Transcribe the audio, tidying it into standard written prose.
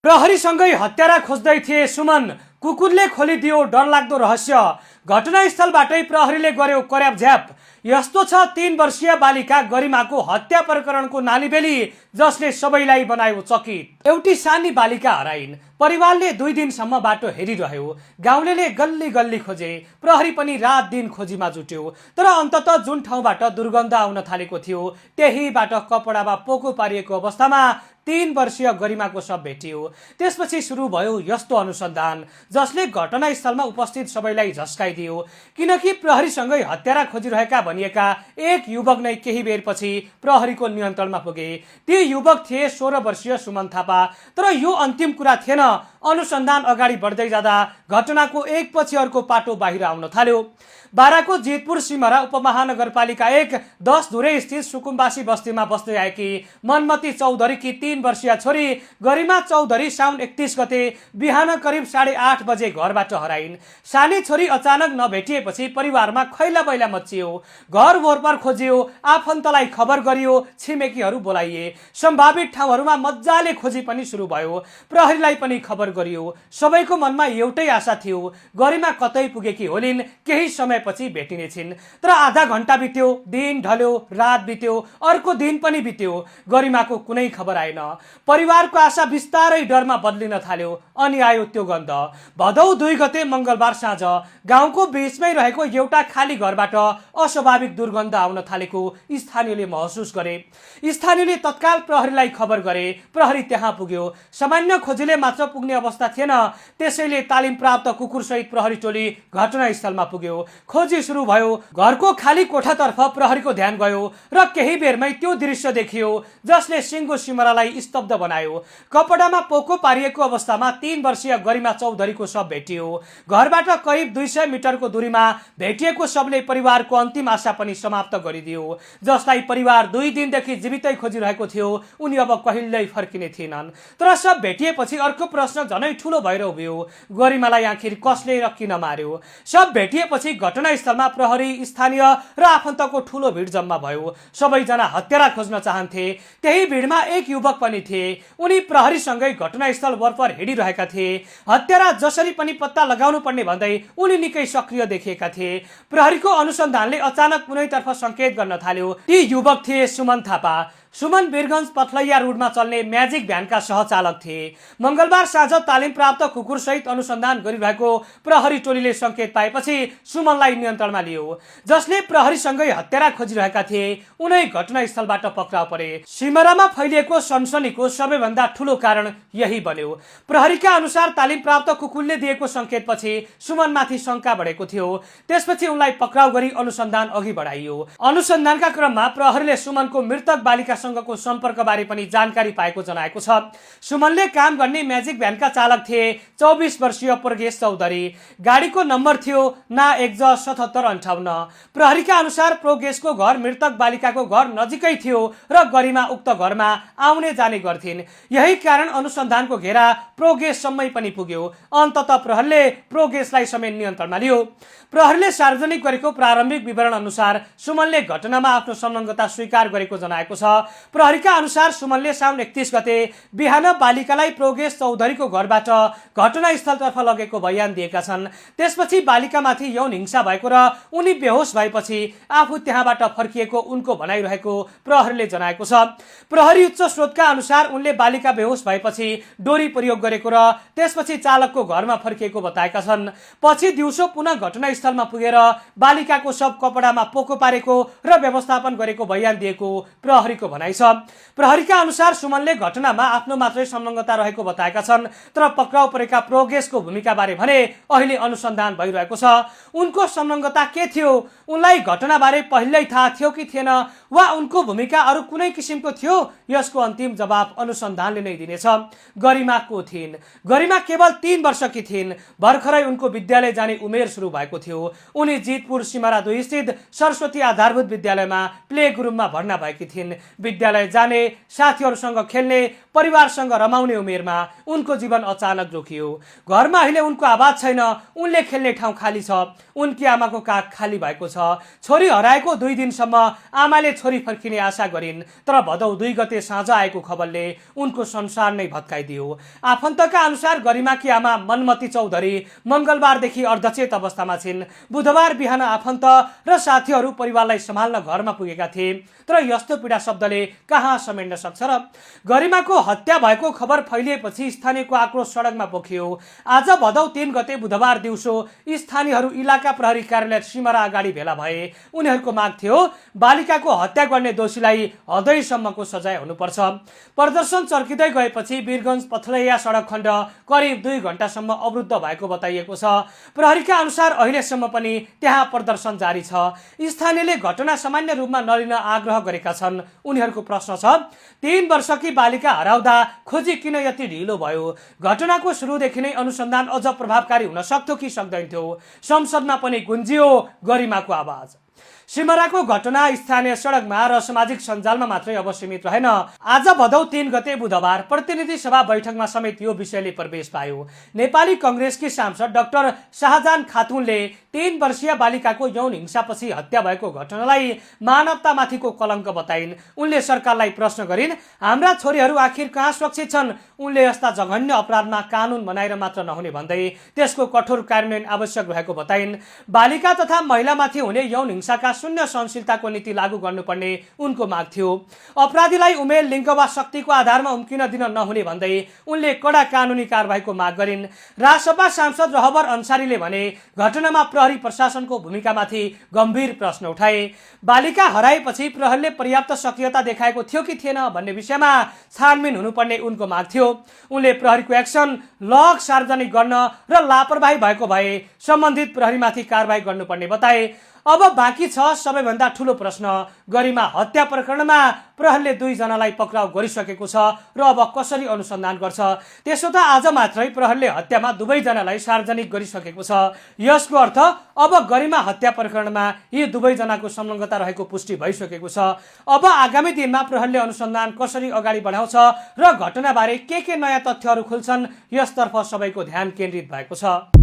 प्रहरीसँगै हत्यारा खोज्दै थिए सुमन, कुकुरले खोलिदियो डरलाग्दो रहस्य। घटनास्थलबाटै प्रहरीले गर्यो कर्यापझ्याप। यस्तो छ 3 वर्षीय बालिका गरिमाको हत्या प्रकरणको नालीबेली, जसले सबैलाई बनायो चकित। एउटी सानी बालिका हराइन्। परिवारले 2 दिनसम्म बाटो हेरिरह्यो। गाउँलेले गल्ली गल्ली खोजे, प्रहरी पनि रात दिन खोजीमा जुट्यो। तर अन्ततः जुन ठाउँबाट दुर्गन्ध आउन थालेको थियो, त्यहीबाट कपडामा पोको पारिएको अवस्थामा 3 वर्षीय गरिमाको शव भेटियो। त्यसपछि सुरु भयो यस्तो अनुसन्धान, जसले घटनास्थलमा उपस्थित सबैलाई झस्काइदियो। किनकि प्रहरीसँगै हत्यारा खोजिरहेका भनिएका एक युवक नै केही बेरपछि प्रहरीको नियन्त्रणमा पुगे। ती युवक थिए 16 वर्षीय सुमन थापा। तर यो अन्तिम कुरा थिएन। अनुसन्धान अगाडि बढ्दै जाँदा घटनाको एकपछि अर्को पाटो बाहिर आउन थाल्यो। बाराको जितपुर सिमरा उपमहानगरपालिका 1 10 धुरे स्थित सुकुम्बासी बस्तीमा बस्दै आएकी मनमती चौधरीकी 3 वर्षीय छोरी गरिमा चौधरी साउन 31 गते बिहान करिब 8:30 बजे घरबाट हराइन्। सानी छोरी अचानक नभेटिएपछि परिवारमा खैला बैला मचियो। घर वरपर खोजियो, आफन्तलाई खबर गरियो, छिमेकीहरू बोलाइए। सम्भावित ठाउँहरूमा मजाले खोजी पनि सुरु भयो। प्रहरीलाई पनि खबर गरियो। सबैको मनमा एउटै आशा थियो, गरिमा कतै पुगेकी होलिन्, केही समयपछि भेटिने छिन्। तर आधा घण्टा बित्यो, दिन ढल्यो, रात बित्यो, अर्को दिन पनि बित्यो, गरिमाको कुनै खबर आएन। परिवारको आशा बिस्तारै डरमा बदलिन थाल्यो। अनि आयो त्यो गन्ध। भदौ 2 गते मंगलबार साँझ गाउँको बीचमै रहेको एउटा खाली घरबाट अस्वाभाविक दुर्गन्ध आउन थालेको स्थानीयले महसुस गरे। स्थानीयले तत्काल प्रहरीलाई खबर गरे। प्रहरी त्यहाँ पुग्यो। सामान्य खोजीले मात्र पुग्ने अवस्था थिएन, त्यसैले तालिम प्राप्त कुकुरसहित प्रहरी टोली घटनास्थलमा पुग्यो। खोजी सुरु भयो। घरको खाली कोठातर्फ प्रहरीको ध्यान गयो र केही बेरमै त्यो दृश्य देखियो, जसले सिङ्गो सिमरालाई स्तब्ध बनायो। कपडामा पोको पारिएको अवस्थामा 3 वर्षीय गरिमा चौधरीको शव भेटियो। घरबाट करिब 200 मिटरको दूरीमा भेटिएको शवले परिवारको अन्तिम आशा पनि समाप्त गरिदियो। जसलाई परिवार 2 दिनदेखि जीवितै खोजिरहेको थियो, उनी अब कहिल्यै फर्किने थिएनन्। तर शव भेटिएपछि अर्को प्रश्न झनै ठुलो भएर उभियो, गरिमालाई आखिर कसले र किन मार्यो? शव भेटिएपछि घटनास्थलमा प्रहरी, स्थानीय र आफन्तको ठुलो भिड जम्मा भयो। सबैजना हत्यारा खोज्न चाहन्थे। त्यही भिडमा एक युवक पनि थिए। उनी प्रहरीसँगै घटनास्थल वरपर हिँडिरहेका थिए। हत्यारा जसरी पनि पत्ता लगाउनु पर्ने भन्दै उनी निकै सक्रिय देखिएका थिए। प्रहरीको अनुसन्धानले अचानक कुनैतर्फ संकेत गर्न थाल्यो। ती युवक थिए सुमन थापा। सुमन वीरगञ्ज पथलैया रोडमा चल्ने म्याजिक भ्यानका सहचालक थिए। मंगलबार साँझ तालिम प्राप्त कुकुरसहित अनुसन्धान गरिरहेको प्रहरी टोलीले संकेत पाएपछि सुमनलाई नियन्त्रणमा लियो। जसले प्रहरीसँगै हत्यारा खोजिरहेका थिए, उनै घटनास्थलबाट पक्राउ परे। सिमरामा फैलिएको सनसनीको सबैभन्दा ठुलो कारण यही बन्यो। प्रहरीका अनुसार तालिम प्राप्त कुकुरले दिएको संकेतपछि सुमनमाथि शंका बढेको थियो। त्यसपछि उनलाई पक्राउ गरी अनुसन्धान अघि बढाइयो। अनुसन्धानका क्रममा प्रहरीले सुमनको मृतक बालिका सँगको सम्पर्कबारे पनि जानकारी पाएको जनाएको छ। सुमनले काम गर्ने म्याजिक भ्यानका चालक थिए 24 वर्षीय प्रगेश चौधरी। गाडीको नम्बर थियो ना 1J7758। प्रहरीका अनुसार प्रगेशको घर मृतक बालिकाको घर नजिकै थियो र गरिमा उक्त घरमा आउने जाने गर्थिन्। यही कारण अनुसन्धानको घेरा प्रगेशसम्मै पनि पुग्यो। अन्ततः प्रहरीले प्रगेशलाई समेत नियन्त्रणमा लियो। प्रहरीले सार्वजनिक गरेको प्रारम्भिक विवरण अनुसार सुमनले घटनामा आफ्नो संलग्नता स्वीकार गरेको जनाएको छ। प्रहरीका अनुसार सुमनले साउन 31 गते बिहान बालिकालाई प्रगेश चौधरीको घरबाट घटनास्थलतर्फ लगेको बयान दिएका छन्। त्यसपछि बालिकामाथि यौन हिंसा भएको र उनी बेहोस भएपछि आफू त्यहाँबाट फर्किएको उनको भनाइरहेको प्रहरीले जनाएको छ। प्रहरी उच्च स्रोतका अनुसार उनले बालिका बेहोस भएपछि डोरी प्रयोग गरेको र त्यसपछि चालकको घरमा फर्किएको बताएका छन्। पछि दिउँसो पुनः घटनास्थलमा पुगेर बालिकाको शव कपडामा पोको पारेको र व्यवस्थापन गरेको बयान दिएको प्रहरीको भनाइ छ। प्रहरीका अनुसार सुमनले घटनामा आफ्नो मात्रै संलग्नता रहेको बताएका छन्। तर पक्राउ परेका प्रगेशको भूमिकाबारे भने अहिले अनुसन्धान भइरहेको छ। उनको संलग्नता के थियो? उनलाई घटनाबारे पहिल्यै थाहा थियो कि थिएन, वा उनको भूमिका अरू कुनै किसिमको थियो? यसको अन्तिम जवाब अनुसन्धानले नै दिनेछ। गरिमा को थिइन्? गरिमा केवल 3 वर्षकी थिइन्। भर्खरै उनको विद्यालय जाने उमेर सुरु भएको थियो। उनी जितपुर सिमरा 2 स्थित सरस्वती आधारभूत विद्यालयमा प्ले ग्रुपमा भर्ना भएकी थिइन्। विद्यालय जाने, साथीहरूसँग खेल्ने, परिवारसँग रमाउने उमेरमा उनको जीवन अचानक रोकियो। घरमा अहिले उनको आवाज छैन, उनले खेल्ने ठाउँ खाली छ, उनकी आमाको काख खाली भएको छ। छोरी हराएको 2 दिनसम्म आमाले छोरी फर्किने आशा गरिन्, तर भदौ 2 गते साँझ आएको खबरले उनको संसार नै भत्काइदियो। आफन्तका अनुसार गरिमाकी आमा मनमती चौधरी मंगलबारदेखि अर्धचेत अवस्थामा छिन्। बुधबार बिहान आफन्त र साथीहरू परिवारलाई सम्हाल्न घरमा पुगेका थिए, तर यस्तो पीडा शब्दले कहाँ समेट्न सक्छ र? गरिमाको हत्या भएको खबर फैलिएपछि स्थानीयको आक्रोश सडकमा पोखियो। आज भदौ 3 गते बुधबार दिउँसो स्थानीयहरू इलाका प्रहरी कार्यालय सिमरा अगाडि भेला भए। उनीहरूको माग थियो बालिकाको हत्या गर्ने दोषीलाई हदैसम्मको सजाय हुनुपर्छ। प्रदर्शन चर्किँदै गएपछि वीरगञ्ज पथलैया सडक खण्ड करिब 2 घण्टासम्म अवरुद्ध भएको बताइएको छ। प्रहरीका अनुसार अहिलेसम्म पनि त्यहाँ प्रदर्शन जारी छ। स्थानीयले घटना सामान्य रूपमा नलिन आग्रह गरेका छन्। उनीहरूको प्रश्न छ, 3 वर्षकी बालिका हराउँदा खोजी किन यति ढिलो भयो? घटनाको सुरुदेखि नै अनुसन्धान अझ प्रभावकारी हुन सक्थ्यो कि सक्दैनथ्यो? संसदमा पनि गुन्जियो गरिमाको आवाज। सिमराको घटना स्थानीय सडकमा र सामाजिक सञ्जालमा मात्रै अब सीमित रहेन। आज भदौ 3 गते बुधबार प्रतिनिधि सभा बैठकमा समेत यो विषयले प्रवेश पायो। नेपाली कंग्रेसकी सांसद डाक्टर शाहजान खातुनले 3 वर्षीय बालिकाको यौन हिंसापछि हत्या भएको घटनालाई मानवतामाथिको कलङ्क बताइन्। उनले सरकारलाई प्रश्न गरिन्, हाम्रा छोरीहरू आखिर कहाँ सुरक्षित छन्? उनले यस्ता जघन्य अपराधमा कानुन बनाएर मात्र नहुने भन्दै त्यसको कठोर कार्यान्वयन आवश्यक रहेको बताइन्। बालिका तथा महिलामाथि हुने यौन हिंसाका शून्य सहनशीलताको नीति लागू गर्नुपर्ने उनको माग थियो। अपराधीलाई उमेर, लिङ्ग वा शक्तिको आधारमा उम्किन दिन नहुने भन्दै उनले कडा कानुनी कारबाहीको माग गरिन्। राजसभा सांसद रहबर अन्सारीले भने घटनामा प्रहरी प्रशासनको भूमिकामाथि गम्भीर प्रश्न उठाए। बालिका हराएपछि प्रहरीले पर्याप्त सक्रियता देखाएको थियो कि थिएन भन्ने विषयमा छानबिन हुनुपर्ने उनको माग थियो। उनले प्रहरीको एक्सन लग सार्वजनिक गर्न र लापरवाही भएको भए सम्बन्धित प्रहरीमाथि कारबाही गर्नुपर्ने बताए। अब बाँकी छ सबैभन्दा ठूलो प्रश्न, गरिमा हत्या प्रकरणमा प्रहरीले 2 जनालाई पक्राउ गरिसकेको छ र अब कसरी अनुसन्धान गर्छ? त्यसो त आज मात्रै प्रहरीले हत्यामा 2 जनालाई सार्वजनिक गरिसकेको छ। यसको अर्थ अब गरिमा हत्या प्रकरणमा यी 2 जनाको संलग्नता रहेको पुष्टि भइसकेको छ। अब आगामी दिनमा प्रहरीले अनुसन्धान कसरी अगाडि बढाउँछ र घटनाबारे के नयाँ तथ्यहरू खुल्छन् यसतर्फ सबैको ध्यान केन्द्रित भएको छ।